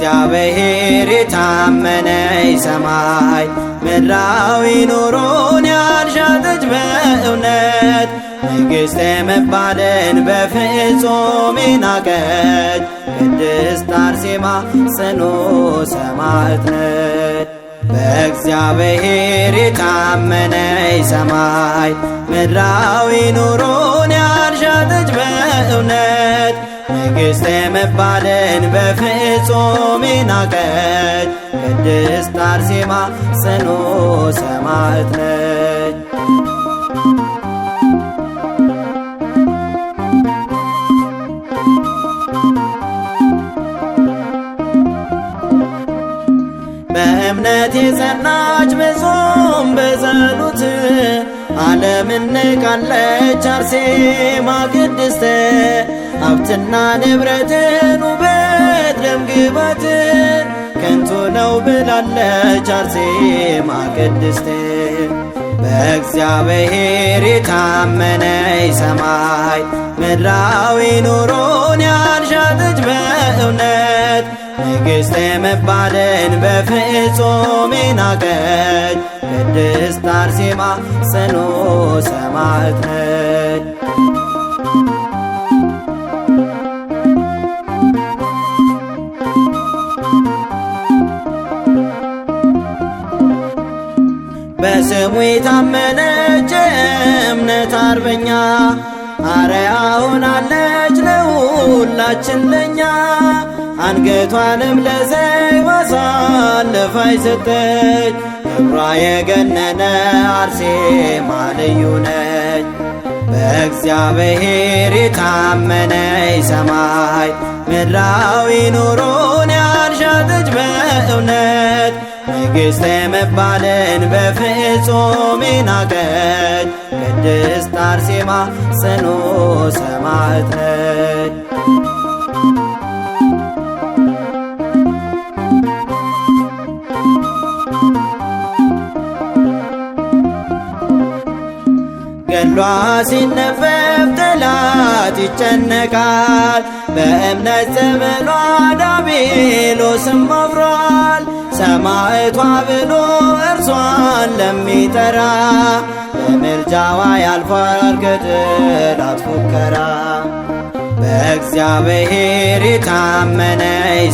በእግዚአብሔር የታመነ ሰማይ ምድራዊ ኑሮን ያልሻተች በእውነት ንግሥት መባልን በፍጹም ናቀች ቅድስት አርሴማ ጽኑ ሰማዕት ነች። በእግዚአብሔር የታመነ ሰማይ ምድራዊ ኑሮን ያልሻተች በእውነት ንግሥት መባልን በፍጹም ናቀች ቅድስት አርሴማ ጽኑ ሰማዕት ነች። በእምነት የጸናች በጾም በጸሎት ዓለምን ንቃለች አርሴማ ቅድስት ሀብትና ንብረትን ውበት ደምግባትን ከንቱ ነው ብላለች አርሴማ ቅድስት። በእግዚአብሔር የታመነ ሰማይ ምድራዊ ኑሮን ያልሻተች በእውነት ንግሥት መባልን በፍጹም ናቀች ቅድስት አርሴማ ጽኑ ሰማዕት ነች። በስሙ የታመነች እምነት አርበኛ አርአያ ሆናለች ለሁላችን ለኛ አንገቷንም ለሰይፍ አሳልፋ ሰጠች ክብሯ የገነነ አርሴማ ልዩ ነች። በእግዚአብሔር የታመነ ሰማይ ምድራዊ ኑሮን ያልሻተች በእውነት ንግሥት መባልን በፍጹም ናቀች ቅድስት አርሴማ ጽኑ ሰማዕት ነች። ገድሏ ሲነበብ ጠላት ይጨነቃል በእምነት ዘመኗ ዲያብሎስም አፍሯል። ሰማዕቷ ብሎ እርሷን ለሚጠራ በምልጃዋ ያልፋል ከጠላት ፉከራ። በእግዚአብሔር የታመነ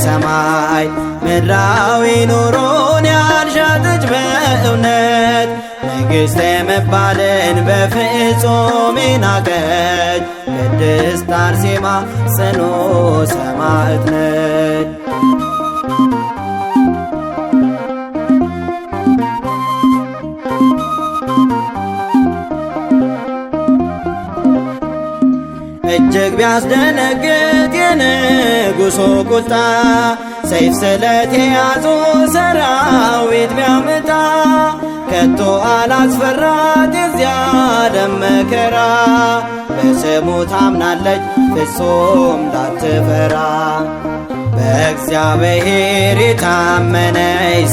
ሰማይ ምድራዊ ኑሮን ያልሻተች በእውነት ንግሥት መባልን በፍጹም ናቀች ቅድስት አርሴማ ጽኑ ሰማዕት ነች። እጅግ ቢያስደነግጥ የንጉሡ ቁጣ ሰይፍ ስለት የያዙ ሰራዊት ቢያመጣ ከቶ አላስፈራት የዚያ ዓለም መከራ በስሙ ታምናለች ፍጹም ላትፈራ። በእግዚአብሔር የታመነ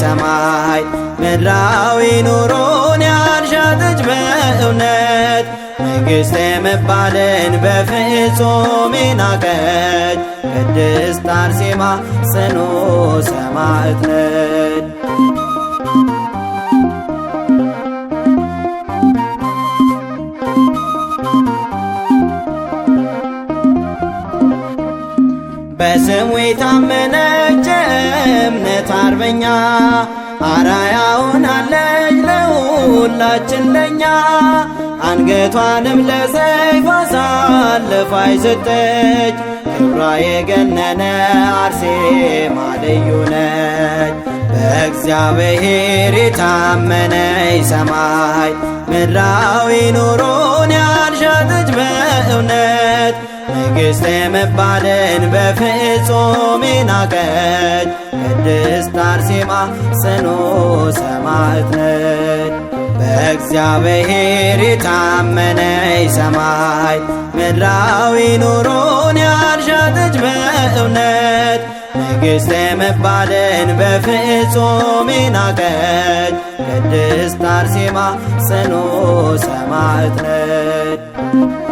ሰማይ ምድራዊ ኑሮን ያልሻተች በእውነት ንግሥት መባልን በፍጹም ናቀች ቅድስት አርሴማ ጽኑ ሰማዕት ነች። በስሙ የታመነች እምነት አርበኛ አርአያ ሆናለች ለሁላችን ለኛ አንገቷንም ለሰይፍ አሳልፋ ሰጠች ክብሯ የገነነ አርሴማ ልዩ ነች። በእግዚአብሔር የታመነ ሰማይ ምድራዊ ኑሮን ያልሻተች በእውነት ንግሥት መባልን በፍጹም ናቀች ቅድስት አርሴማ ጽኑ ሰማዕት ነች። በእግዚአብሔር የታመነ ሰማይ ምድራዊ ኑሮን ያልሻተች በእውነት ንግሥት መባልን በፍጹም ናቀች ቅድስት አርሴማ ጽኑ ሰማዕት ነች።